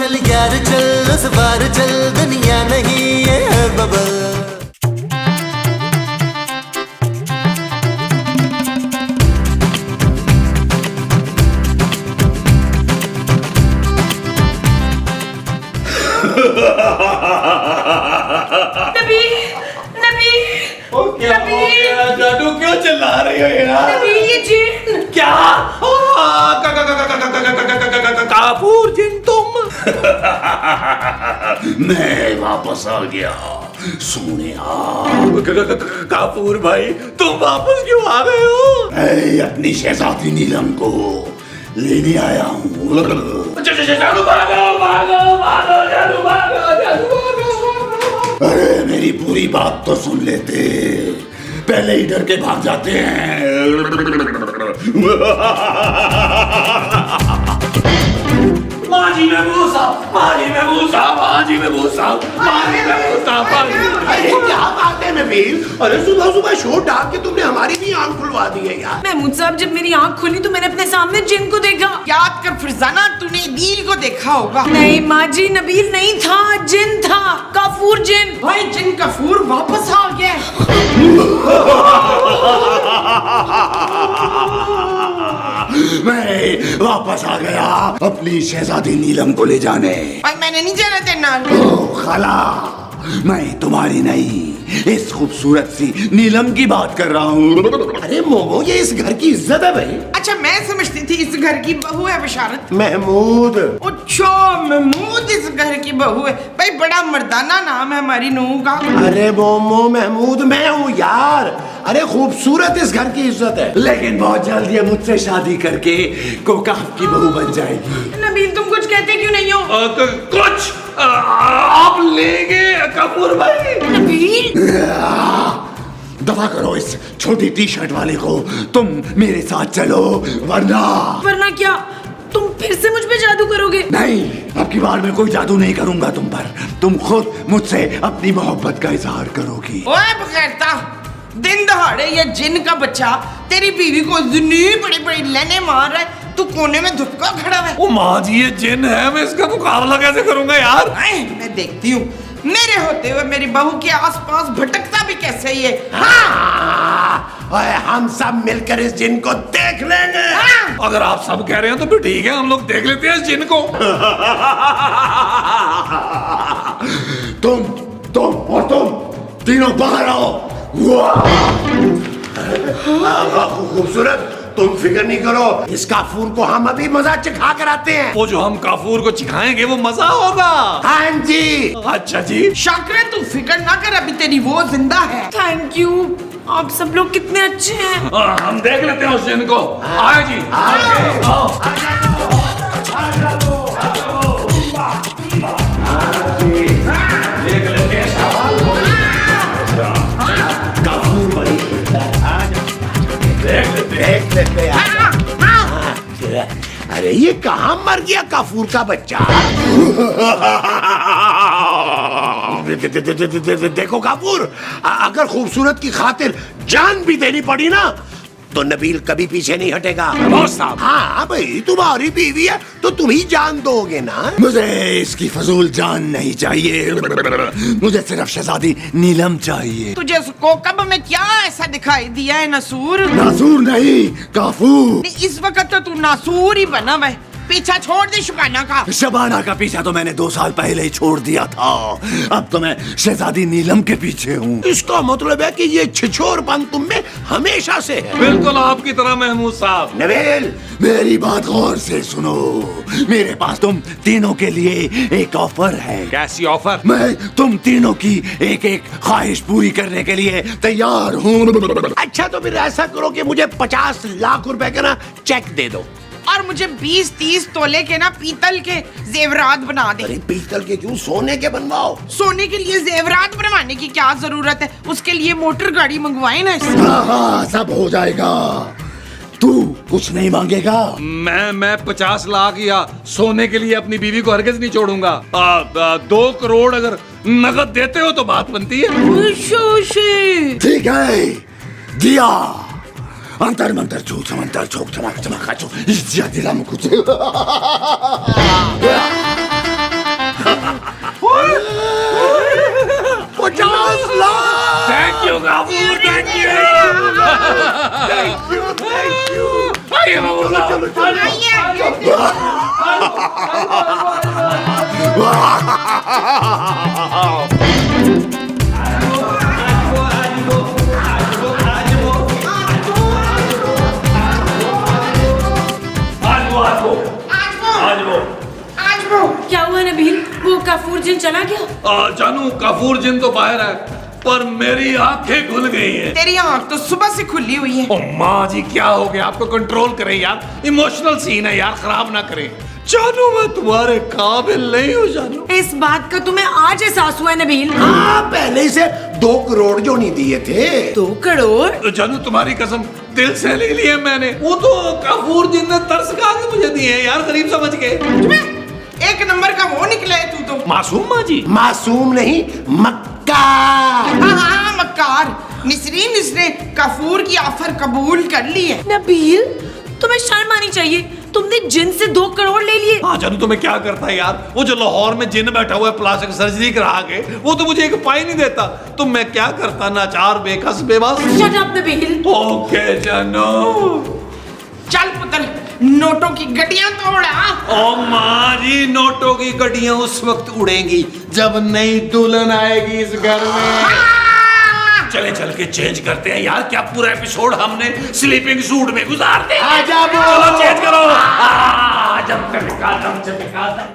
चल यार चल, उस बार चल, दुनिया नहीं ये है बबल। नबी, नबी, क्या हो गया? जादू क्यों चिल्ला रही हो यार? नबी ये जिन क्या? काफूर जिन तुम? मैं वापस आ गया सोने। काफूर भाई तुम वापस क्यों आ गए हो? मैं अपनी शहजादी नीलम को लेने आया हूँ। जादू भागो भागो भागो, जादू भागो, जादू भागो। अरे मेरी पूरी बात तो सुन लेते, पहले ही डर के भाग जाते हैं। माजी में भूसा, माजी में भूसा, माजी में भूसा, माजी में भूसा। अरे क्या बात है नबील? अरे सुबह सुबह शोर डाल के तुमने हमारी भी आंख खुलवा दी है यार। महमूद साहब, जब मेरी आंख खुली तो मैंने अपने सामने जिन को देखा। याद कर फरजाना, तूने नील को देखा होगा। नहीं माँ जी, नबील नहीं था, जिन था, काफूर जिन। भाई जिन कफूर वापस आ गया। मैं वापस आ गया अपनी शहजादी नीलम को ले जाने। भाई मैंने नहीं जाना तेरे नाल। ओह खाला, मैं तुम्हारी नहीं इस खूबसूरत सी नीलम की बात कर रहा हूँ। अरे मोमो, ये इस घर की इज्जत है भाई। अच्छा मैं समझती थी इस घर की बहू है बशारत। महमूद। अच्छा महमूद इस घर की बहू है। भाई बड़ा मर्दाना नाम है हमारी नूह का। अरे मोमो, महमूद मैं हूँ यार। अरे खूबसूरत इस घर की इज्जत है, लेकिन बहुत जल्द ये मुझसे शादी करके कोकाफ की बहू बन जाएगी। नबील तुम कुछ कहते क्यों नहीं हो? कुछ आप लेंगे कपूर भाई? नबील दफा करो इस छोटी टी शर्ट वाले को, तुम मेरे साथ चलो वरना। वरना क्या? तुम फिर से मुझ पे जादू करोगे? नहीं, अब की बार मैं कोई जादू नहीं करूंगा तुम पर। तुम खुद मुझसे अपनी मोहब्बत का इजहार करोगी। ओए बगैरता, दिन दहाड़े ये जिन का बच्चा तेरी बीवी को इतनी बड़ी बड़ी लेने मार रहा है, तू कोने में धुपका खड़ा है। ओ माँ जी, ये जिन है, मैं इसका मुकाबला कैसे करूंगा यार? मैं देखती हूँ मेरे होते हुए मेरी बहू के आसपास भटकता भी कैसे ये। हाँ। ओए, हम सब मिलकर इस जिन को देख लेंगे। हाँ। अगर आप सब कह रहे हैं तो फिर ठीक है, हम लोग देख लेते हैं इस जिन को। तुम और तुम तीनों बाहर आओ। खूबसूरत, तुम फिक्र नहीं करो, इस काफूर को हम अभी मजा चखा कर आते हैं। वो जो हम काफूर को चिखाएंगे वो मजा होगा। हाँ जी। अच्छा जी। शाकरे तू फिक्र ना कर, अभी तेरी वो जिंदा है। थैंक यू, आप सब लोग कितने अच्छे हैं। हम देख लेते हैं उस जिन को। आए जी, आओ। देख लेते हैं। काफूर बड़ी देख लेते हैं। अरे ये कहाँ मर गया काफूर का बच्चा? देखो काफूर, अगर खूबसूरत की खातिर जान भी देनी पड़ी ना तो नबील कभी पीछे नहीं हटेगा। हाँ भाई, तुम्हारी बीवी है तो तुम ही जान दोगे ना। मुझे इसकी फजूल जान नहीं चाहिए, मुझे सिर्फ शहजादी नीलम चाहिए। तुझे उस कोकब में क्या ऐसा दिखाई दिया है नसूर? नासूर नहीं, काफूर। इस वक्त तो तू नासूर ही बना है। पीछा छोड़ दे शबाना का। शबाना का पीछा तो मैंने 2 साल पहले ही छोड़ दिया था। अब तो मैं शहजादी नीलम के पीछे हूँ। इसका मतलब है कि ये छिछोरपन तुम में हमेशा से है। बिल्कुल आपकी तरह महमूद साहब। नबील, मेरी बात गौर से सुनो। मेरे पास तुम तीनों के लिए एक ऑफर है। कैसी ऑफर? मैं तुम तीनों की एक एक ख्वाहिश पूरी करने के लिए तैयार हूँ। अच्छा तो फिर ऐसा करो कि मुझे 50 लाख रुपए का ना चेक दे दो, और मुझे 20-30 तोले के ना पीतल के जेवरात बना दे। अरे पीतल के क्यों, सोने के बनवाओ। सोने के लिए जेवरात बनवाने की क्या जरूरत है? उसके लिए मोटर गाड़ी मंगवाए ना। हाँ, सब हो जाएगा। तू कुछ नहीं मांगेगा? मैं 50 लाख या सोने के लिए अपनी बीवी को हरगिज नहीं छोड़ूंगा। 2 करोड़ अगर नगद देते हो तो बात बनती है। ठीक है, दिया। अंतर मंतर चूक समंतर चौक चमक चमका चौक इज्जत दिला मुझे। क्या हुआ नबील? वो काफूर जिन चला गया? जानू काफूर जिन तो बाहर है, पर मेरी आंखें खुल गई हैं। तेरी आंख तो सुबह से खुली हुई है। ओ माँ जी, क्या हो गया? आपको कंट्रोल करें यार, इमोशनल सीन है यार, खराब ना करें। जानू मैं तुम्हारे काबिल नहीं हूँ जानू। इस बात का तुम्हें आज एहसास हुआ है नबील? हाँ, पहले से 2 करोड़ जो नहीं दिए थे। 2 करोड़? जानू तुम्हारी कसम दिल से ले लिए मैंने। वो तो काफूर जिन ने तरस खा के मुझे दिए हैं यार, गरीब समझ के। एक नंबर का वो निकला है तू तो। मासूम माँ जी? मासूम नहीं, मक्का। हाँ, मक्कार। निसरीन इसने काफूर की ऑफर कबूल कर ली है। नबील, तुम्हें शर्म आनी चाहिए। तुमने जिन से 2 करोड़ ले लिए। हाँ जानू, तुम्हें क्या करता है यार, वो जो लाहौर में जिन बैठा हुआ है प्लास्टिक सर्जरी करा के, वो तो मुझे एक पाई नहीं देता। तो मैं क्या करता, नाचार, बेकस, बेबस। Shut up Nabeel. ओके जानू। चल पुत्र, नोटों की गड्डियां तोड़ा। ओ माँ जी, नोटों की गड्डियां उस वक्त उड़ेंगी जब नई दुल्हन आएगी इस घर में। चले चल के चेंज करते हैं यार, क्या पूरा एपिसोड हमने स्लीपिंग सूट में गुजार दे। आजा वो। चलो चेंज करो। जब चमका दम चमका दम।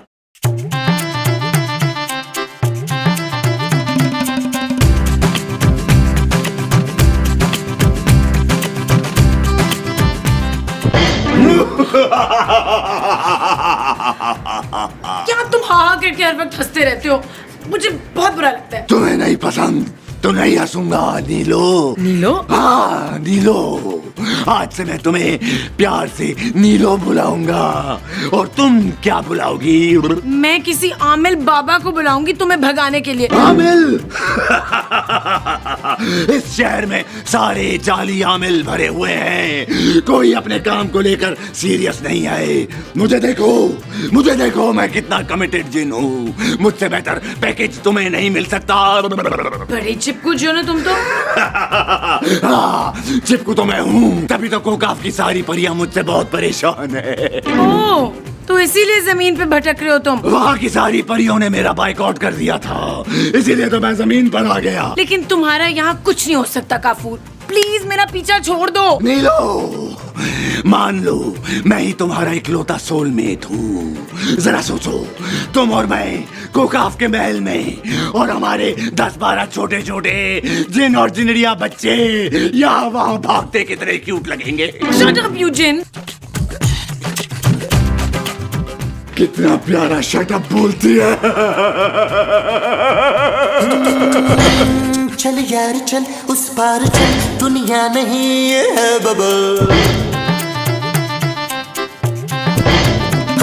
क्या तुम हाँ करके हर वक्त हंसते रहते हो? मुझे बहुत बुरा लगता है। तुम्हें नहीं पसंद तो नहीं हंसूंगा नीलो। नीलो? हाँ नीलो, आज से मैं तुम्हें प्यार से नीलो बुलाऊंगा। और तुम क्या बुलाओगी? मैं किसी आमिल बाबा को बुलाऊंगी तुम्हें भगाने के लिए। आमिल? इस शहर में सारे जाली आमिल भरे हुए हैं, कोई अपने काम को लेकर सीरियस नहीं है। मुझे देखो मैं कितना कमिटेड जिन हूँ। मुझसे बेहतर पैकेज तुम्हें नहीं मिल सकता। बड़े चिपकू जो ना तुम तो। हाँ, चिपकू तो मैं हूँ, तभी तो कोकाफ की सारी परियां मुझसे बहुत परेशान है। ओह, तो इसीलिए जमीन पे भटक रहे हो तुम? वहाँ की सारी परियों ने मेरा बाइकआउट कर दिया था, इसीलिए तो मैं जमीन पर आ गया। लेकिन तुम्हारा यहाँ कुछ नहीं हो सकता काफूर, प्लीज मेरा पीछा छोड़ दो। नीलो, मान लो मैं ही तुम्हारा इकलौता सोलमेट हूँ। जरा सोचो, तुम और मैं कोकाफ के महल में, और हमारे 10-12 छोटे छोटे जिन और जिनरिया बच्चे यहाँ वहाँ भागते कितने क्यूट लगेंगे। शट अप यू जिन। कितना प्यारा शटअप बोलती है। चल यार चल, उस पार चल, दुनिया नहीं ये है बबल।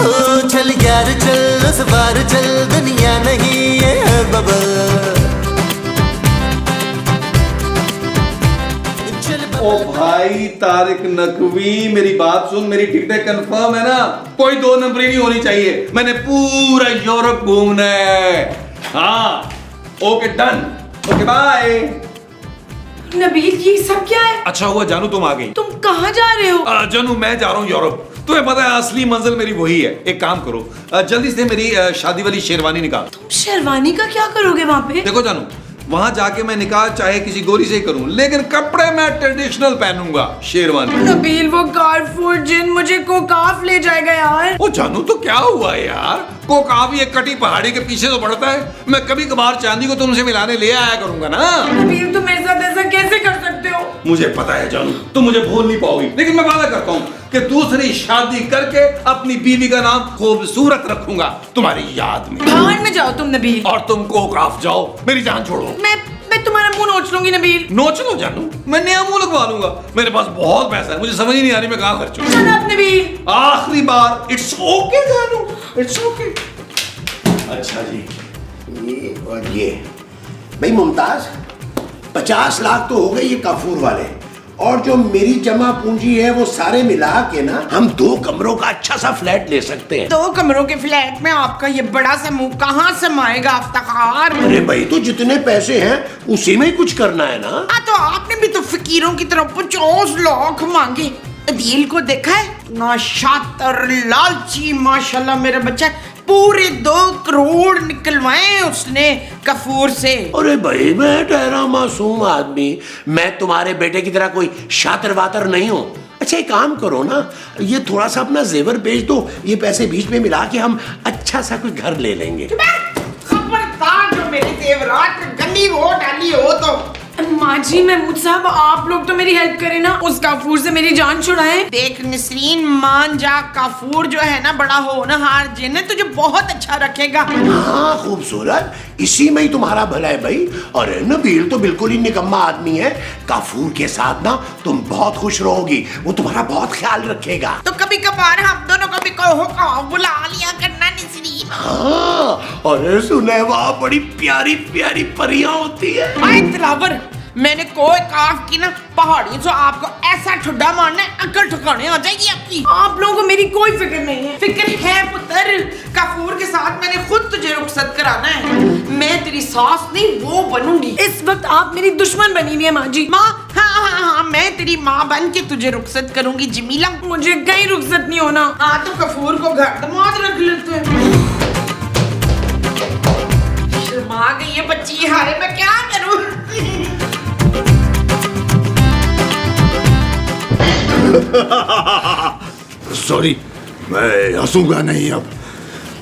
ओ चल यार चल, उस पार चल, दुनिया नहीं ये है बबल। ओ भाई तारिक नकवी, मेरी बात सुन, मेरी टिकटें कंफर्म है ना? कोई 2 नंबरी नहीं होनी चाहिए। मैंने पूरा यूरोप घूमना है। हाँ, okay done, okay bye. Nabeel, ये सब क्या है? अच्छा हुआ जानू तुम आ गई। तुम कहाँ जा रहे हो? जानू मैं जा रहा हूँ यूरोप। तुम्हें पता है असली मंजिल मेरी वही है। एक काम करो, जल्दी से मेरी शादी वाली शेरवानी निकाल। तुम शेरवानी का क्या करोगे वहाँ पे? देखो जानू, वहां जाके मैं निकाह चाहे किसी गोरी से ही करूं, लेकिन कपड़े मैं ट्रेडिशनल पहनूंगा, शेरवानी। नबील, वो कारफूर जिन मुझे कोकाफ ले जाएगा यार। ओ जानू, तो क्या हुआ यार? कोकाफ ये कटी पहाड़ी के पीछे तो पड़ता है। मैं कभी कभार चांदी को तुमसे मिलाने ले आया करूंगा ना। नबील, तुम मेरे साथ ऐसा कैसे कर सकते हो? मुझे पता है जानू, तुम मुझे भूल नहीं पाओगी, लेकिन मैं वादा करता हूँ कि दूसरी शादी करके अपनी बीवी का नाम खूबसूरत रखूंगा तुम्हारी याद में। भाड़ में जाओ तुम नबील। और तुम कोकाफ जाओ, मेरी जान छोड़ो। मैं तुम्हारा मुंह नोच लूंगी नबील। नोच लो जानू, मैं नया मुंह लगवा लूंगा। मेरे पास बहुत पैसा है, मुझे समझ ही नहीं आ रही मैं कहाँ खर्चूं। Shut up Nabeel. आखिरी बार, इट्स ओके जानू, इट्स ओके। अच्छा जी, ये और ये भाई मुमताज, 50 लाख तो हो गए ये काफूर वाले, और जो मेरी जमा पूंजी है वो सारे मिला के ना हम 2 कमरों का अच्छा सा फ्लैट ले सकते हैं। 2 कमरों के फ्लैट में आपका ये बड़ा सा मुंह कहाँ समाएगा अफ्तार? अरे भाई, तो जितने पैसे हैं उसी में ही कुछ करना है ना। तो आपने भी तो फकीरों की तरफ 50 लाख मांगे। अदील को देखा है ना, शातर लालची माशाल्लाह मेरा बच्चा, पूरे 2 करोड़ निकलवाए उसने कफूर से। अरे भाई मैं ठहरा मासूम आदमी, मैं तुम्हारे बेटे की तरह कोई शातिर वातर नहीं हूँ। अच्छा एक काम करो ना, ये थोड़ा सा अपना जेवर बेच दो, ये पैसे बीच में मिला के हम अच्छा सा कोई घर ले लेंगे। खबरदार जो मेरे जेवरात गंदी हो डाली हो तो। माँ जी महमूद साहब, आप लोग तो मेरी हेल्प करें ना, उस काफूर से मेरी जान छुड़ाएं। देख नसरीन, मान जा, काफूर जो है ना बड़ा होनहार जिन है, तुझे बहुत अच्छा रखेगा। हाँ खूबसूरत, इसी में ही तुम्हारा भला है भाई। और नबील तो बिल्कुल ही निकम्मा आदमी है, काफूर के साथ ना तुम बहुत खुश रहोगी, वो तुम्हारा बहुत ख्याल रखेगा। तो कभी कभार हम दोनों को भी कहो बुला लिया करना नसरीन। हाँ, और सुने वहाँ बड़ी प्यारी प्यारी परियां होती है। आए दिलावर, मैंने कोई काफ की ना पहाड़ियों से आपको ऐसा ठुड्डा मारना है, अकल ठिकाने आ जाएगी आपकी। आप लोगों को मेरी कोई फिक्र नहीं है। फिक्र है पुत्र, काफूर के साथ मैंने खुद तुझे रुखसत कराना है। मैं तेरी सास नहीं वो बनूंगी। इस वक्त आप मेरी दुश्मन बनी हुई है माँ जी। माँ, हाँ, मैं तेरी माँ बन के तुझे रुखसत करूंगी जमीला। मुझे कहीं रुखसत नहीं होना। हाँ तो कफूर को घर दमाद रख लेते हैं। शर्मा गई है बच्ची, हाय मैं क्या करूं। सॉरी, मैं हंसूंगा नहीं अब।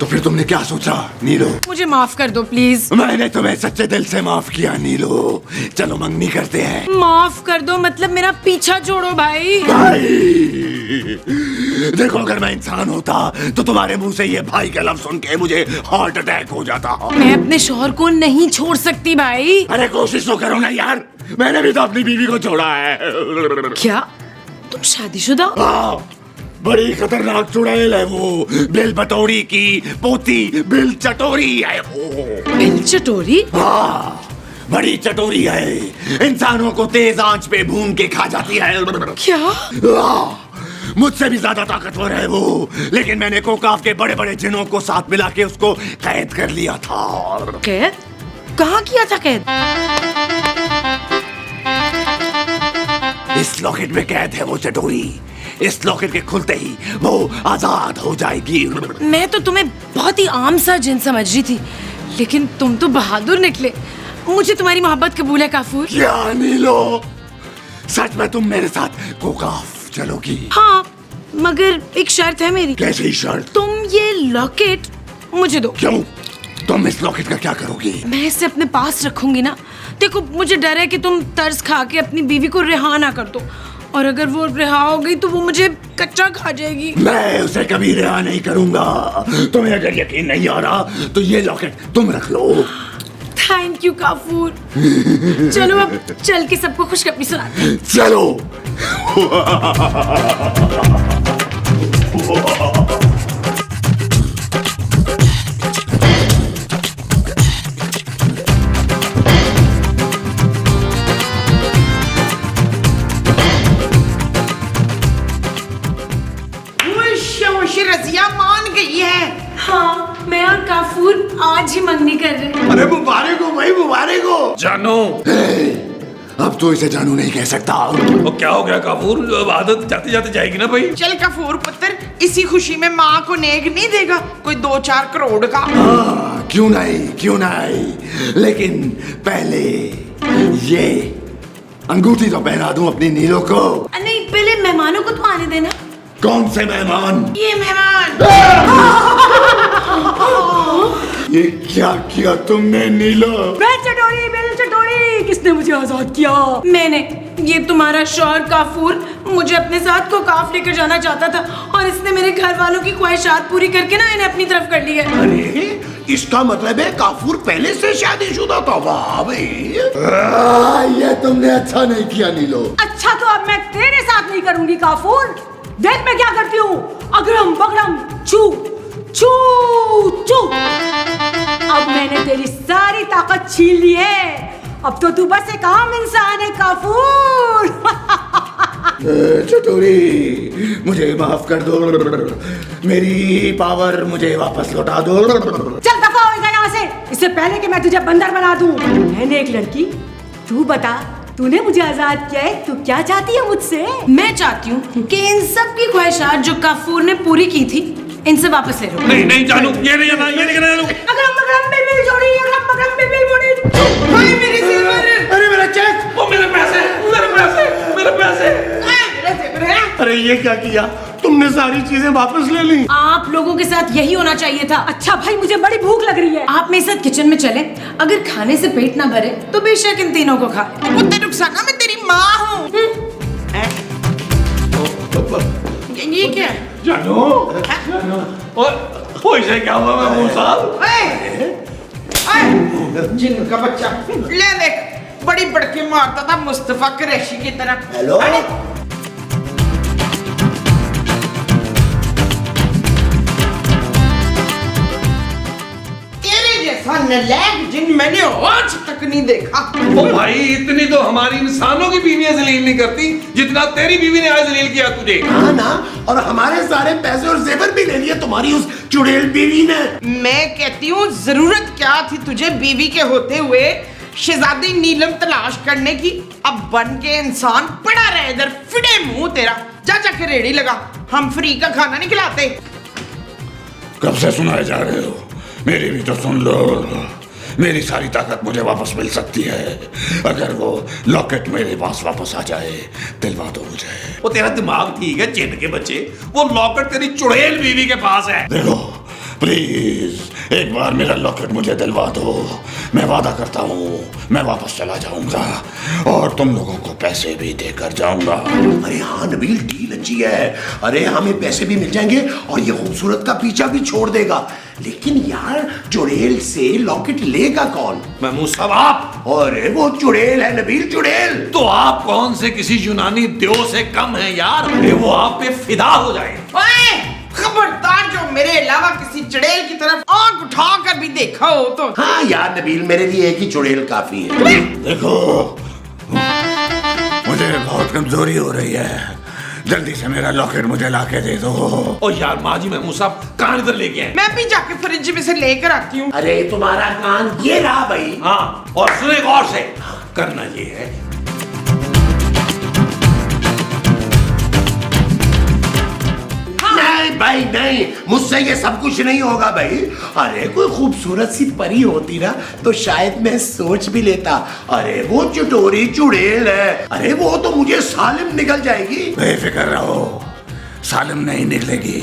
तो फिर तुमने क्या सोचा नीलो? मुझे माफ कर दो प्लीज। मैंने तुम्हें सच्चे दिल से माफ किया नीलो। चलो मंगनी करते हैं। माफ कर दो मतलब मेरा पीछा छोड़ो भाई। भाई देखो, अगर मैं इंसान होता तो तुम्हारे मुंह से ये भाई का लफ्ज सुन के मुझे हार्ट अटैक हो जाता। मैं अपने शौहर को नहीं छोड़ सकती भाई। अरे कोशिश तो करो ना यार, मैंने भी तो अपनी बीवी को छोड़ा है। क्या तुम शादीशुदा? हाँ, बड़ी खतरनाक चुड़ैल है वो। बिल बटोरी की पोती बिल चटोरी है वो। बिल चटोरी? हाँ, बड़ी चटोरी है, इंसानों को तेज आंच पे भून के खा जाती है। क्या? मुझसे भी ज्यादा ताकतवर है वो, लेकिन मैंने कोकाफ के बड़े बड़े जिनों को साथ मिला के उसको कैद कर लिया था। कैद? कहाँ किया था कैद? इस लॉकेट में कैद है वो चटोरी। इस लॉकेट के खुलते ही वो आजाद हो जाएगी। मैं तो तुम्हें बहुत ही आम सा जिन समझ रही थी, लेकिन तुम तो बहादुर निकले। मुझे तुम्हारी मोहब्बत कबूल है काफूर। क्या नीलो, सच में तुम मेरे साथ कोकाफ चलोगी? हाँ, मगर एक शर्त है मेरी। कैसी शर्त? तुम ये लॉकेट मुझे दो। क्यों? तुम इस लॉकेट का क्या करोगी? मैं इसे अपने पास रखूंगी ना। देखो मुझे डर है कि तुम तर्स खा के अपनी बीवी को रिहा ना कर दो, और अगर वो रिहा हो गई तो वो मुझे कच्चा खा जाएगी। मैं उसे कभी रिहा नहीं करूंगा। तुम्हें अगर यकीन नहीं आ रहा तो ये लॉकेट तुम रख लो। Thank you Kafur. चलो अब चल के सबको खुशखबरी सुनाते हैं। चलो। रजिया मान गई है। हाँ, मैं और काफूर आज ही मंगनी कर रहे हैं। अरे मुबारक हो भाई, मुबारक हो। जानो, अब तो इसे जानू नहीं कह सकता। वो क्या हो गया काफूर? अब आदत जाते जाते जाएगी ना भाई। चल कफूर पुत्र, इसी खुशी में माँ को नेक नहीं देगा कोई 2-4 करोड़ का? क्यों नहीं, क्यों नहीं, लेकिन पहले ये अंगूठी तो पहना दूं अपनी नीलो को। नहीं, पहले मेहमानों को तो आने देना। कौन से मेहमान? ये मेहमान। ये क्या किया तुमने नीलो? बिल चटोरी, किसने मुझे आजाद किया? मैंने। ये तुम्हारा शौहर काफूर मुझे अपने साथ कोकाफ लेकर जाना चाहता था, और इसने मेरे घर वालों की ख्वाहिशात पूरी करके ना इन्हें अपनी तरफ कर लिया। अरे इसका मतलब है काफूर पहले से शादीशुदा था। वाह भाई, ये तुमने अच्छा नहीं किया नीलो। अच्छा तो अब मैं तेरे साथ नहीं करूंगी काफूर। देख मैं क्या करती हूँ, अगरम बगरम चू चू चू। अब मैंने तेरी सारी ताकत छीन ली है, अब तो तू बस एक आम इंसान है काफूर। चटोरी, मुझे माफ कर दो, मेरी पावर मुझे वापस लौटा दो। चल दफा हो जा यहाँ से, इससे पहले कि मैं तुझे बंदर बना दूं। मैंने एक लड़की, तू बता, तूने मुझे आजाद किया है, तू क्या चाहती है मुझसे? मैं चाहती हूँ कि इन सब की ख्वाहिशात जो काफूर ने पूरी की थी इनसे वापस ले लो। नहीं नहीं जानू, ये नहीं जाना, ये नहीं जाना। अगरम बगरम बिलबिल जोड़ी, अगरम बगरम बिलबिल मोड़ी। भाई मेरे जेवर, अरे मेरा चेक, वो मेरे पैसे, मेरे पैसे, मेरे पैसे। मेरे जेवर है। अरे ये क्या किया तुमने, सारी चीजें वापस ले ली। आप लोगों के साथ यही होना चाहिए था। अच्छा भाई मुझे बड़ी भूख लग रही है। आप मेरे साथ किचन में चले, अगर खाने से पेट ना भरे तो बेशक इन तीनों को खा ले। कुत्ते रुखसाना, मैं तेरी माँ हूँ। ये क्या है? जानू, और इसे क्या हुआ महमूद साहब? जिन का बच्चा ले देख, बड़ी बड़के मारता था मुस्तफा कुरैशी की तरह। हेलो? तेरे जैसा नलायक जिन मैंने आज तक नहीं देखा। ओ भाई, इतनी तो हमारी इंसानों की बीवियां जलील नहीं करती जितना तेरी बीवी ने आज जलील किया तुझे। हाँ ना, और हमारे सारे पैसे और जेवर भी ले लिए तुम्हारी उस चुड़ैल बीवी ने। मैं कहती हूँ जरूरत क्या थी तुझे बीवी के होते हुए शहजादी नीलम तलाश करने की। अब बन के इंसान पड़ा रहे इधर, फिडे मुंह तेरा। जा जाके रेड़ी लगा, हम फ्री का खाना नहीं खिलाते। कब से सुनाए जा रहे हो, मेरी भी तो सुन लो। मेरी सारी ताकत मुझे वापस मिल सकती है अगर वो लॉकेट मेरे पास वापस आ जाए। दिलवा दो मुझे। वो तेरा दिमाग ठीक है चिन के बच्चे, वो लॉकेट तेरी चुड़ैल बीवी के पास है। देखो प्लीज एक बार मेरा लॉकेट मुझे दिलवा दो, मैं वादा करता हूँ मैं वापस चला जाऊंगा और तुम लोगों को पैसे भी देकर जाऊंगा। अरे हाँ नबील, डील अच्छी है। अरे हमें पैसे भी मिल जाएंगे और ये खूबसूरत का पीछा भी छोड़ देगा। लेकिन यार चुड़ैल से लॉकेट लेगा कौन? महमूद साहब आप। अरे वो चुड़ैल है नबील, चुड़ैल। तो आप कौन से किसी यूनानी देव से कम है यार? अरे वो आप पे फिदा हो जाए। ओए, खबरदार जो मेरे अलावा किसी चुड़ैल की तरफ आंख उठा कर भी देखा हो तो। हाँ यार नबील, मेरे लिए एक ही चुड़ैल काफी है। देखो मुझे बहुत कमजोरी हो रही है, जल्दी से मेरा लॉकेट मुझे लाके दे दो। ओ यार माजी महमूद साहब कहां इधर लेके आए? मैं भी जाके फ्रिज में से लेकर आती हूँ। अरे तुम्हारा कान ये रहा भाई। हाँ, और सुने गौर से, करना ये है नहीं भाई नहीं, मुझसे ये सब कुछ नहीं होगा भाई। अरे कोई खूबसूरत सी परी होती ना तो शायद मैं सोच भी लेता। अरे वो चटोरी चुड़ैल है, अरे वो तो मुझे सालिम निकल जाएगी। बेफिक्र रहो, सालिम नहीं निकलेगी,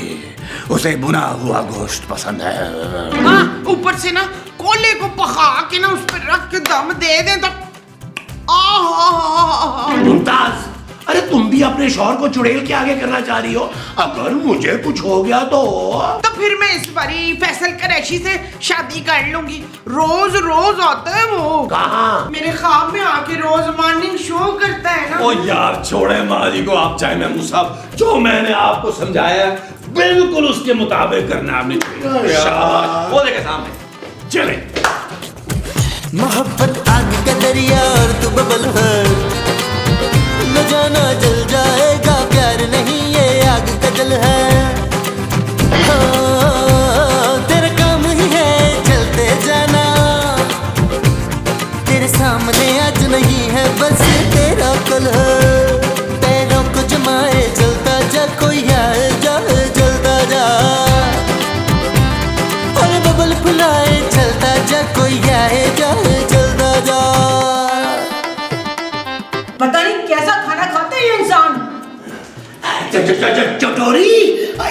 उसे भुना हुआ गोश्त पसंद है। हाँ, ऊपर से ना कोले को पका के ना उस पर रख के दम दे दे तो मुमताज, अरे तुम भी अपने शौहर को चुड़ैल के आगे करना चाह रही हो? अगर मुझे कुछ हो गया तो फिर मैं इस बारी फैसल कुरैशी से शादी कर लूंगी। रोज रोज आता है वो। कहाँ? मेरे ख्वाब में आके रोज मॉर्निंग शो करता है ना। ओ यार छोड़े माजी को आप, चाहे महमूद साहब जो मैंने आपको समझाया बिल्कुल उसके मुताबिक करना आपने। शाबाश, वो देखे सामने, चले। मोहब्बत आग का दरिया और तू बबल है, न जाना जल जाएगा प्यार नहीं ये आग का जल है। हाँ, तेरा काम ही है चलते जाना, तेरे सामने आज नहीं है बस तेरा कल है। पैरों को जमाए चलता जा, कोई आए जाए जलता जा, और बबल फुलाए चलता जा, कोई आए जाए जलता जा। पता नहीं कैसा खाना खाते हैं ये इंसान। चटोरी,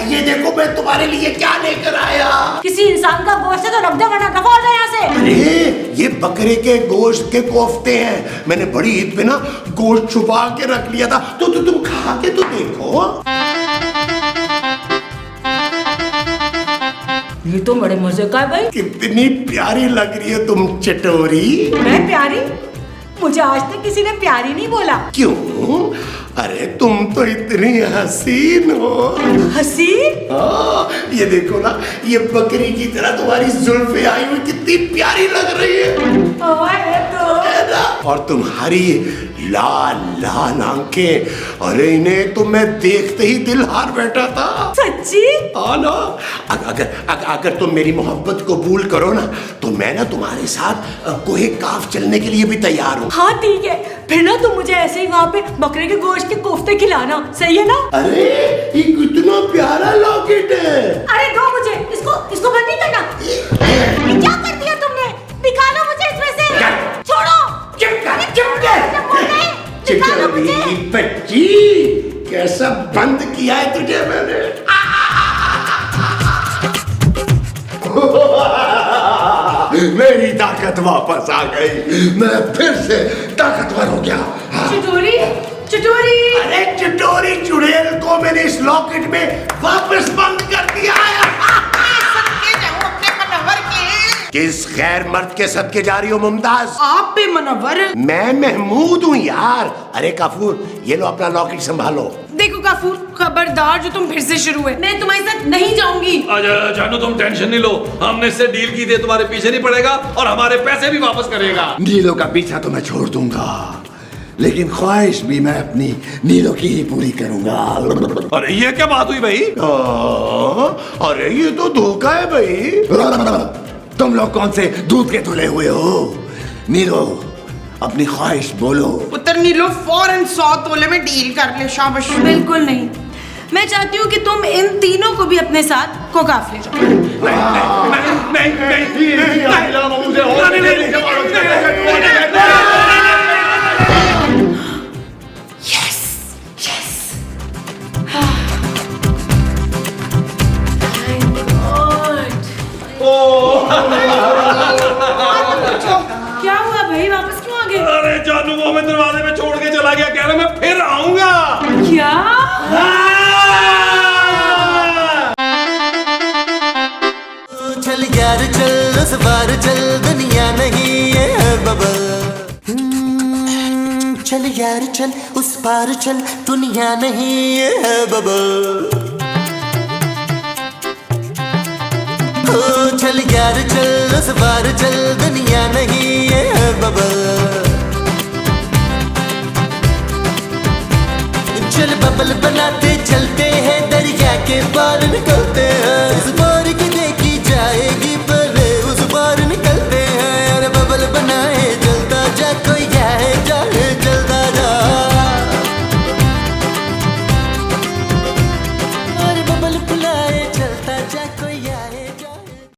ये देखो मैं तुम्हारे लिए क्या लेकर आया। किसी इंसान का गोश्त है तो रख दे वरना दफा हो जाए यहाँ से। अरे ये बकरे के गोश्त के कोफ्ते हैं, मैंने बड़ी ईद पे ना गोश्त छुपा के रख लिया था, तो तुम खा के तो देखो। ये तो बड़े मजे का है भाई। कितनी प्यारी लग रही है तुम चटोरी। मैं प्यारी? मुझे आज तक किसी ने प्यारी नहीं बोला। क्यों? अरे तुम तो इतनी हसीन हो। हसीन? हाँ, ये देखो ना, ये बकरी की तरह तुम्हारी जुल्फे आई हुई कितनी प्यारी लग रही है। ओए तो और तुम्हारी लाल लाल आंखें, अरे इन्हें तो मैं देखते ही दिल हार बैठा था। सच्ची? हाँ ना। अगर तुम मेरी मोहब्बत कबूल करो ना, तो मैं ना तुम्हारे साथ कोहे काफ चलने के लिए भी तैयार हूँ। हाँ ठीक है, फिर ना तुम मुझे ऐसे ही वहाँ पे बकरे के गोश्त के कोफ्ते खिलाना, सही है ना? अरे ये कितना प्यारा लॉकेट है। अरे दो मुझे, इसको बंद नहीं करना। ये क्या कर दिया तुमने? निकालो मुझे इसमें से। छोड़ो। निकालो मुझे। बच्ची, कैसा बंद किया है तुझे मैंने। मेरी ताकत वापस आ गई, मैं फिर से ताकतवर हो गया। चटोरी, चटोरी। अरे चटोरी चुड़ैल को मैंने इस लॉकेट में वापस बंद कर दिया है। सदके जाऊं अपने मनवर के। किस गैर मर्द के सदके जा रही हो मुमताज? आप पे मनवर। मैं महमूद हूँ यार। अरे काफूर, ये लो अपना लॉकेट संभालो। देखो काफूर, खबरदार जो तुम फिर से शुरू है, मैं तुम्हारे साथ नहीं जाऊंगी। जानू तुम टेंशन नहीं लो, हमने इससे डील की थी, तुम्हारे पीछे नहीं पड़ेगा और हमारे पैसे भी वापस करेगा। नीलो का पीछा तो मैं छोड़ दूंगा, लेकिन ख्वाहिश भी मैं अपनी नीलो की ही पूरी करूंगा। अरे ये क्या बात हुई भाई? अरे ये तो धोखा है भाई। तुम लोग कौन से दूध के धुले हुए हो? नीलो, अपनी ख्वाहिश बोलो। पुत्र नीलो फौरन 100 तोले में डील कर ले। शाबाश। बिल्कुल नहीं, मैं चाहती हूँ कि तुम इन तीनों को भी अपने साथ कोकाफ ले जाओ। क्या हुआ भाई, वापस क्यों आ गए? अरे जानू वो मैं दरवाजे में छोड़ के चला गया, कह रहा मैं फिर आऊंगा। क्या? चल यार चल, उस बार चल, दुनिया नहीं ये है बबल। चल यार चल, उस पार चल, दुनिया नहीं ये है बबल। चल यार चल, उस बार चल, दुनिया नहीं ये है बबल। चल बबल बनाते चलते हैं, दरिया के पार निकलते हैं।